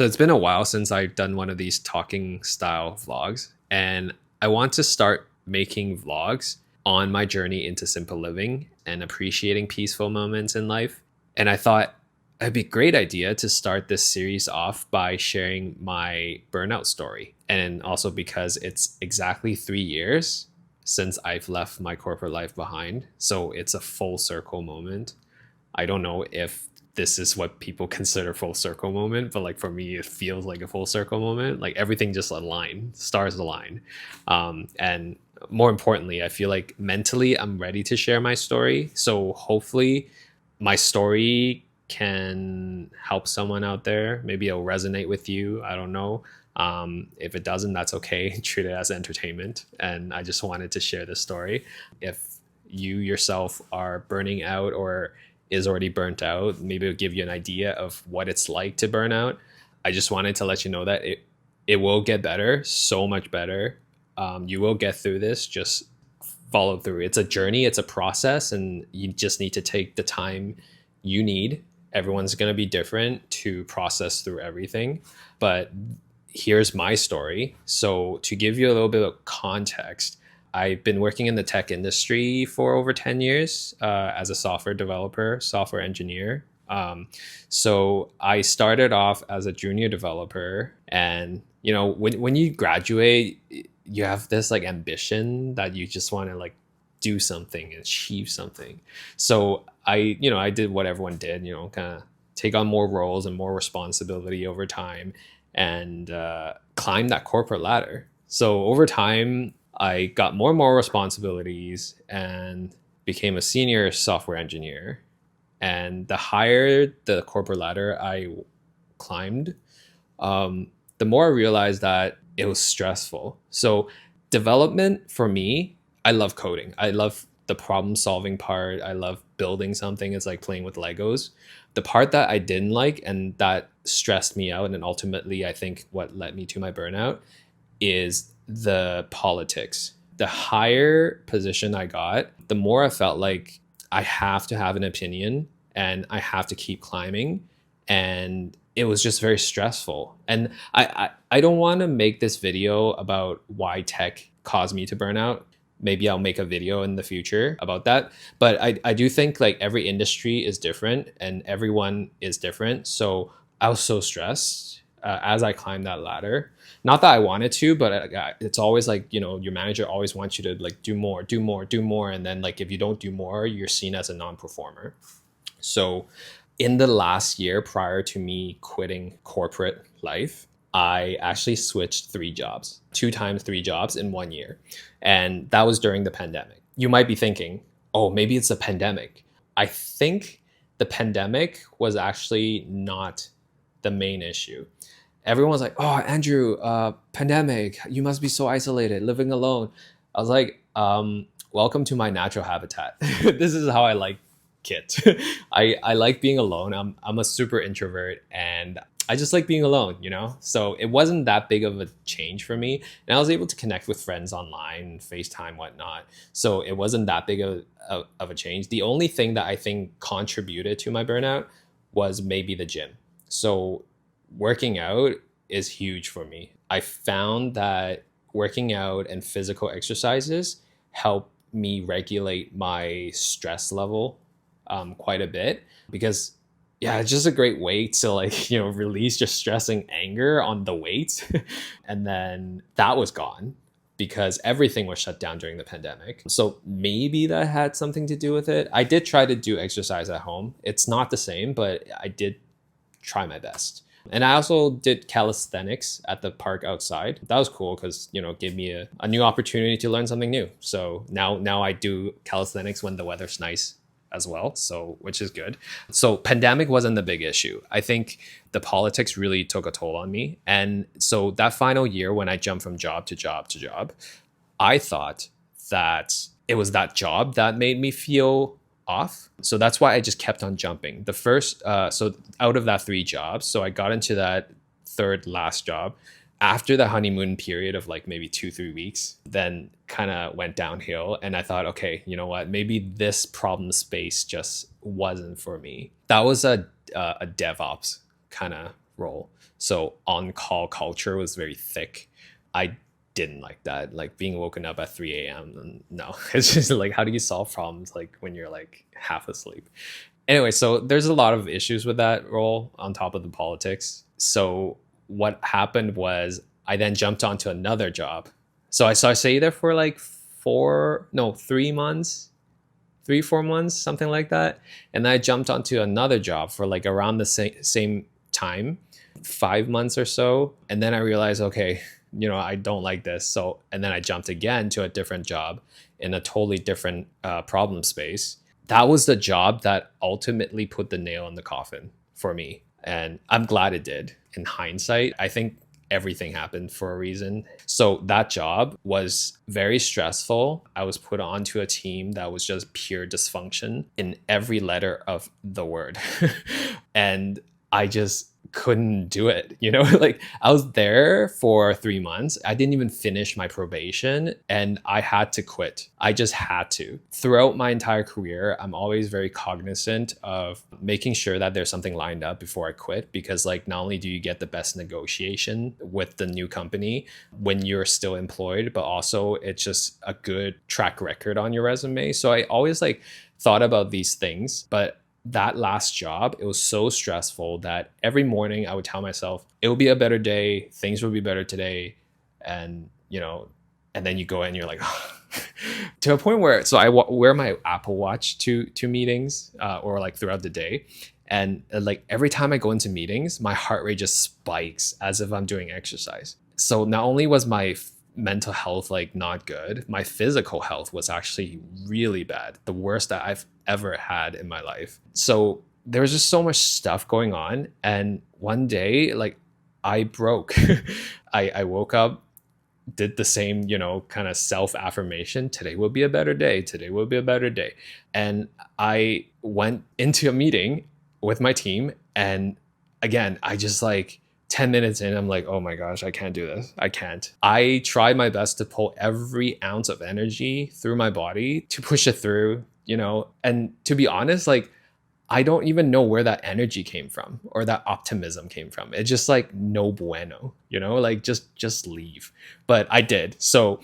So it's been a while since I've done one of these talking style vlogs, and I want to start making vlogs on my journey into simple living and appreciating peaceful moments in life. And I thought it'd be a great idea to start this series off by sharing my burnout story. And also because it's exactly 3 years since I've left my corporate life behind. So it's a full circle moment. I don't know if this is what people consider full circle moment, but like for me it feels like a full circle moment. Like everything just aligned, stars aligned. And more importantly, I feel like mentally I'm ready to share my story, so hopefully my story can help someone out there. Maybe it'll resonate with you, I don't know. If it doesn't, that's okay. Treat it as entertainment. And I just wanted to share this story. If you yourself are burning out or is already burnt out, maybe it'll give you an idea of what it's like to burn out. I just wanted to let you know that it will get better, so much better. You will get through this. Just follow through. It's a journey, it's a process, and you just need to take the time you need. Everyone's going to be different to process through everything. But here's my story. So, to give you a little bit of context, I've been working in the tech industry for over 10 years as a software developer, software engineer. So I started off as a junior developer. And, you know, when you graduate, you have this like ambition that you just want to like do something and achieve something. So I did what everyone did, kind of take on more roles and more responsibility over time and climb that corporate ladder. So over time, I got more and more responsibilities and became a senior software engineer. And the higher the corporate ladder I climbed, the more I realized that it was stressful. So development for me, I love coding. I love the problem solving part. I love building something. It's like playing with Legos. The part that I didn't like and that stressed me out, and ultimately I think what led me to my burnout, is the politics. The higher position I got, the more I felt like I have to have an opinion and I have to keep climbing. And it was just very stressful. And I don't want to make this video about why tech caused me to burn out. Maybe I'll make a video in the future about that. But I do think like every industry is different and everyone is different. So I was so stressed as I climbed that ladder. Not that I wanted to, but it's always like, your manager always wants you to like do more, do more, do more. And then like if you don't do more, you're seen as a non-performer. So in the last year prior to me quitting corporate life, I actually switched 3 jobs, 2 times 3 jobs in 1 year. And that was during the pandemic. You might be thinking, oh, maybe it's a pandemic. I think the pandemic was actually not the main issue. Everyone's like, oh, Andrew, pandemic, you must be so isolated, living alone. I was like, welcome to my natural habitat. This is how I like it. I like being alone. I'm a super introvert and I just like being alone, So it wasn't that big of a change for me. And I was able to connect with friends online, FaceTime, whatnot. So it wasn't that big of a change. The only thing that I think contributed to my burnout was maybe the gym. So working out is huge for me. I found that working out and physical exercises help me regulate my stress level quite a bit, because it's just a great way to like, release your stress and anger on the weights. And then that was gone because everything was shut down during the pandemic. So maybe that had something to do with it. I did try to do exercise at home. It's not the same, but I did try my best. And I also did calisthenics at the park outside. That was cool because, gave me a new opportunity to learn something new. So now I do calisthenics when the weather's nice as well, so which is good. So pandemic wasn't the big issue. I think the politics really took a toll on me. And so that final year when I jumped from job to job to job, I thought that it was that job that made me feel off. So that's why I just kept on jumping. The first, so out of that 3 jobs, so I got into that third last job after the honeymoon period of like maybe 2-3 weeks, then kind of went downhill. And I thought, okay, you know what? Maybe this problem space just wasn't for me. That was a DevOps kind of role. So on call culture was very thick. I didn't like that. Like being woken up at 3 a.m. And no, it's just like, how do you solve problems like when you're like half asleep? Anyway, so there's a lot of issues with that role on top of the politics. So what happened was I then jumped onto another job. So I stayed there for like 3 months, 3 4 months, something like that. And then I jumped onto another job for like around the same time, 5 months or so. And then I realized, okay, I don't like this. So, and then I jumped again to a different job in a totally different problem space. That was the job that ultimately put the nail in the coffin for me. And I'm glad it did. In hindsight, I think everything happened for a reason. So that job was very stressful. I was put onto a team that was just pure dysfunction in every letter of the word. And I just couldn't do it. Like I was there for 3 months. I didn't even finish my probation and I had to quit. I just had to. Throughout my entire career, I'm always very cognizant of making sure that there's something lined up before I quit, because like not only do you get the best negotiation with the new company when you're still employed, but also it's just a good track record on your resume. So I always like thought about these things, but that last job, it was so stressful that every morning I would tell myself, it will be a better day. Things will be better today. And, and then you go in and you're like, to a point where, so I wear my Apple Watch to meetings or like throughout the day. And like every time I go into meetings, my heart rate just spikes as if I'm doing exercise. So not only was my mental health like not good, my physical health was actually really bad, the worst that I've ever had in my life. So there was just so much stuff going on, and one day like I broke. I woke up, did the same kind of self affirmation, today will be a better day, today will be a better day. And I went into a meeting with my team, and again I just like 10 minutes in, I'm like, oh my gosh, I can't do this. I can't. I tried my best to pull every ounce of energy through my body to push it through, and to be honest, like, I don't even know where that energy came from or that optimism came from. It's just like, no bueno, like just leave. But I did. So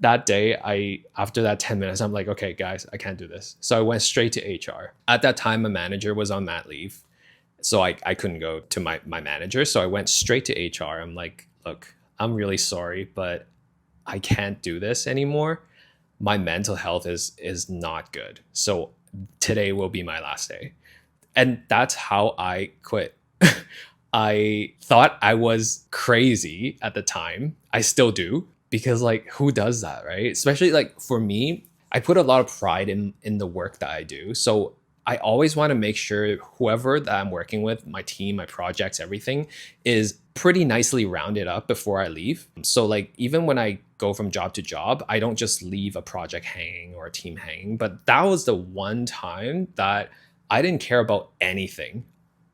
that day, after that 10 minutes, I'm like, okay, guys, I can't do this. So I went straight to HR. At that time, my manager was on mat leave. So I couldn't go to my manager. So I went straight to HR. I'm like, look, I'm really sorry, but I can't do this anymore. My mental health is not good. So today will be my last day. And that's how I quit. I thought I was crazy at the time. I still do, because like, who does that, right? Especially like for me, I put a lot of pride in the work that I do. So I always want to make sure whoever that I'm working with, my team, my projects, everything is pretty nicely rounded up before I leave. So like even when I go from job to job, I don't just leave a project hanging or a team hanging. But that was the one time that I didn't care about anything.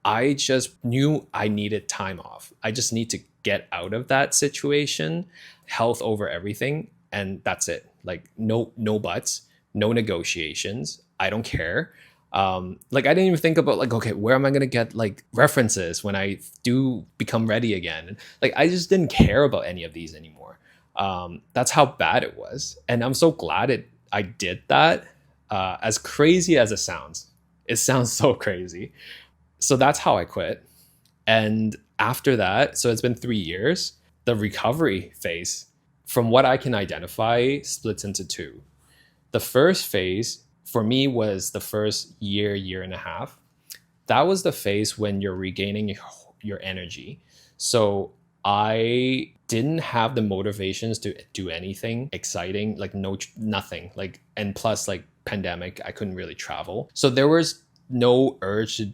I just knew I needed time off. I just need to get out of that situation, health over everything. And that's it. Like no buts, no negotiations. I don't care. Like I didn't even think about like, okay, where am I going to get like references when I do become ready again? Like I just didn't care about any of these anymore. That's how bad it was. And I'm so glad I did that. As crazy as it sounds so crazy. So that's how I quit. And after that, so it's been 3 years, the recovery phase, from what I can identify, splits into two. The first phase for me was the first year and a half. That was the phase when you're regaining your energy. So I didn't have the motivations to do anything exciting, like nothing. Like, and plus like pandemic, I couldn't really travel. So there was no urge to,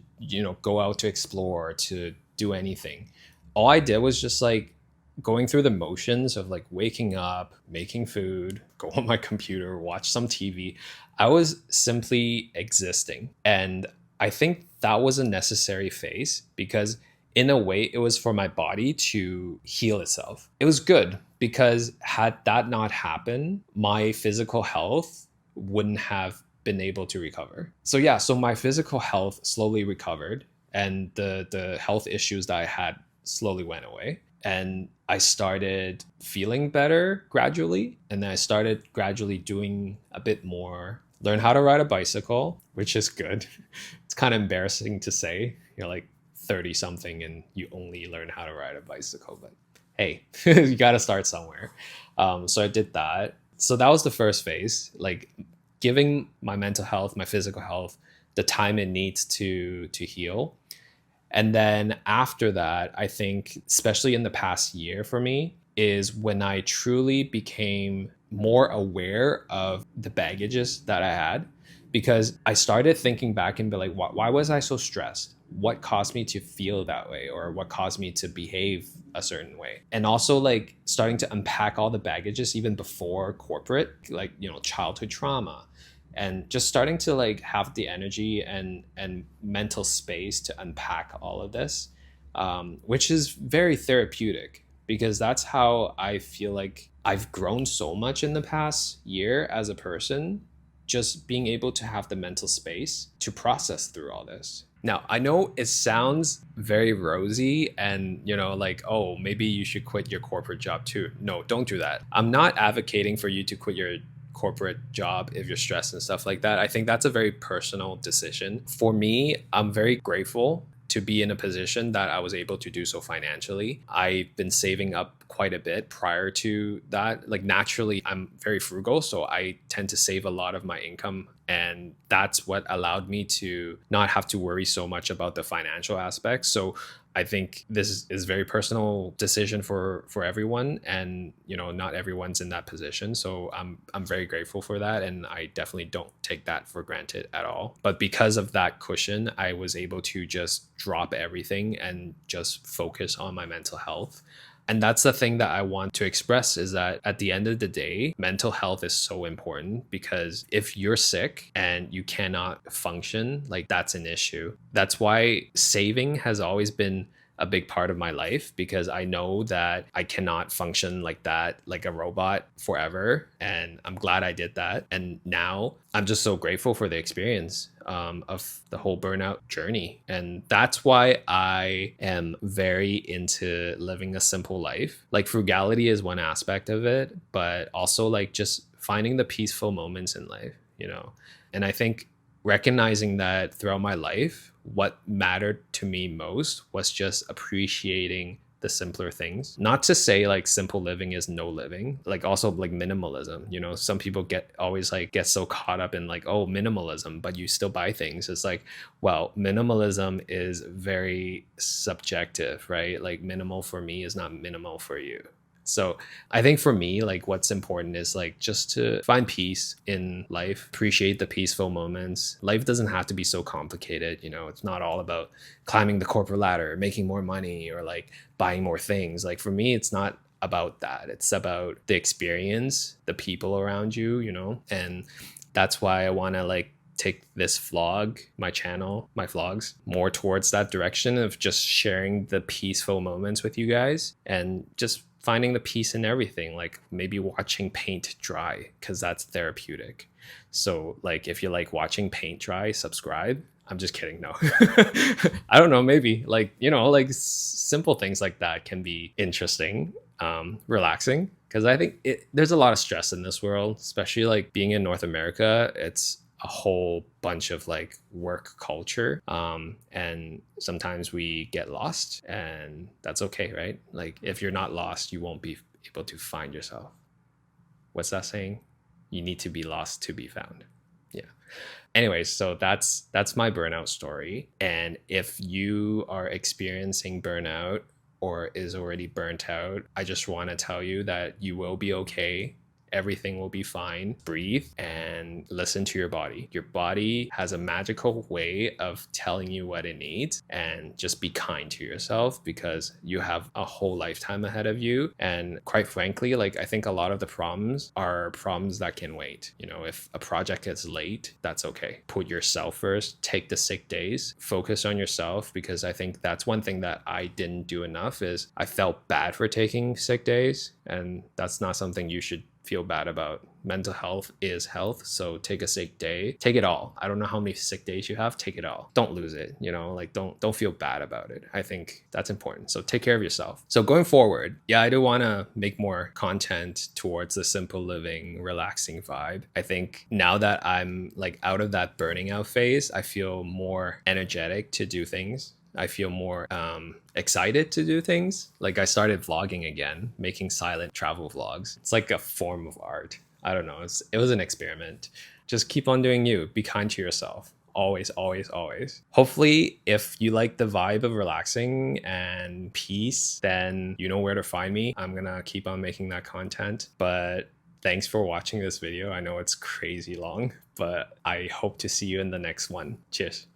go out to explore, to do anything. All I did was just like going through the motions of like waking up, making food, go on my computer, watch some TV. I was simply existing. And I think that was a necessary phase, because in a way it was for my body to heal itself. It was good, because had that not happened, my physical health wouldn't have been able to recover. So yeah, so my physical health slowly recovered, and the health issues that I had slowly went away. And I started feeling better gradually. And then I started gradually doing a bit more, learn how to ride a bicycle, which is good. It's kind of embarrassing to say. You're like 30 something and you only learn how to ride a bicycle. But hey, you got to start somewhere. So I did that. So that was the first phase, like giving my mental health, my physical health, the time it needs to heal. And then after that, I think, especially in the past year for me, is when I truly became more aware of the baggages that I had. Because I started thinking back and be like, why was I so stressed? What caused me to feel that way? Or what caused me to behave a certain way? And also like starting to unpack all the baggages even before corporate, like, childhood trauma, and just starting to like have the energy and mental space to unpack all of this, which is very therapeutic, because that's how I feel like I've grown so much in the past year as a person, just being able to have the mental space to process through all this. Now, I know it sounds very rosy and, like, oh, maybe you should quit your corporate job too. No, don't do that. I'm not advocating for you to quit your corporate job if you're stressed and stuff like that. I think that's a very personal decision. For me, I'm very grateful to be in a position that I was able to do so financially. I've been saving up quite a bit prior to that. Like naturally, I'm very frugal, so I tend to save a lot of my income. And that's what allowed me to not have to worry so much about the financial aspects. So I think this is a very personal decision for everyone, and not everyone's in that position. So I'm very grateful for that, and I definitely don't take that for granted at all. But because of that cushion, I was able to just drop everything and just focus on my mental health. And that's the thing that I want to express, is that at the end of the day, mental health is so important, because if you're sick and you cannot function, like that's an issue. That's why saving has always been a big part of my life, because I know that I cannot function like that, like a robot forever. And I'm glad I did that. And now I'm just so grateful for the experience of the whole burnout journey. And that's why I am very into living a simple life. Like frugality is one aspect of it, but also like just finding the peaceful moments in life, And I think recognizing that throughout my life, what mattered to me most was just appreciating the simpler things. Not to say like simple living is no living, like also like minimalism. Some people get so caught up in like, oh, minimalism, but you still buy things. It's like, well, minimalism is very subjective, right? Like minimal for me is not minimal for you. So I think for me, like what's important is like just to find peace in life, appreciate the peaceful moments. Life doesn't have to be so complicated. It's not all about climbing the corporate ladder, making more money, or like buying more things. Like for me, it's not about that. It's about the experience, the people around you, and that's why I want to like take this vlog, my channel, my vlogs more towards that direction of just sharing the peaceful moments with you guys, and just finding the peace in everything, like maybe watching paint dry, because that's therapeutic. So like if you like watching paint dry, subscribe. I'm just kidding. No. I don't know, maybe like like simple things like that can be interesting, relaxing, because I think there's a lot of stress in this world, especially like being in North America. It's a whole bunch of like work culture, and sometimes we get lost, and that's okay, right? Like if you're not lost, you won't be able to find yourself. What's that saying? You need to be lost to be found. Yeah. Anyways, so that's my burnout story. And if you are experiencing burnout or is already burnt out, I just want to tell you that you will be okay. Everything will be fine. Breathe and listen to your body. Your body has a magical way of telling you what it needs, and just be kind to yourself, because you have a whole lifetime ahead of you. And quite frankly, like I think a lot of the problems are problems that can wait. If a project gets late, that's okay. Put yourself first, take the sick days, focus on yourself, because I think that's one thing that I didn't do enough, is I felt bad for taking sick days, and that's not something you should feel bad about. Mental health is health. So take a sick day, take it all. I don't know how many sick days you have, take it all. Don't lose it, you know, like don't feel bad about it. I think that's important. So take care of yourself. So going forward, yeah, I do want to make more content towards the simple living, relaxing vibe. I think now that I'm like out of that burning out phase, I feel more energetic to do things. I feel more excited to do things. Like I started vlogging again, making silent travel vlogs. It's like a form of art. I don't know. It was an experiment. Just keep on doing you. Be kind to yourself. Always, always, always. Hopefully, if you like the vibe of relaxing and peace, then you know where to find me. I'm going to keep on making that content. But thanks for watching this video. I know it's crazy long, but I hope to see you in the next one. Cheers.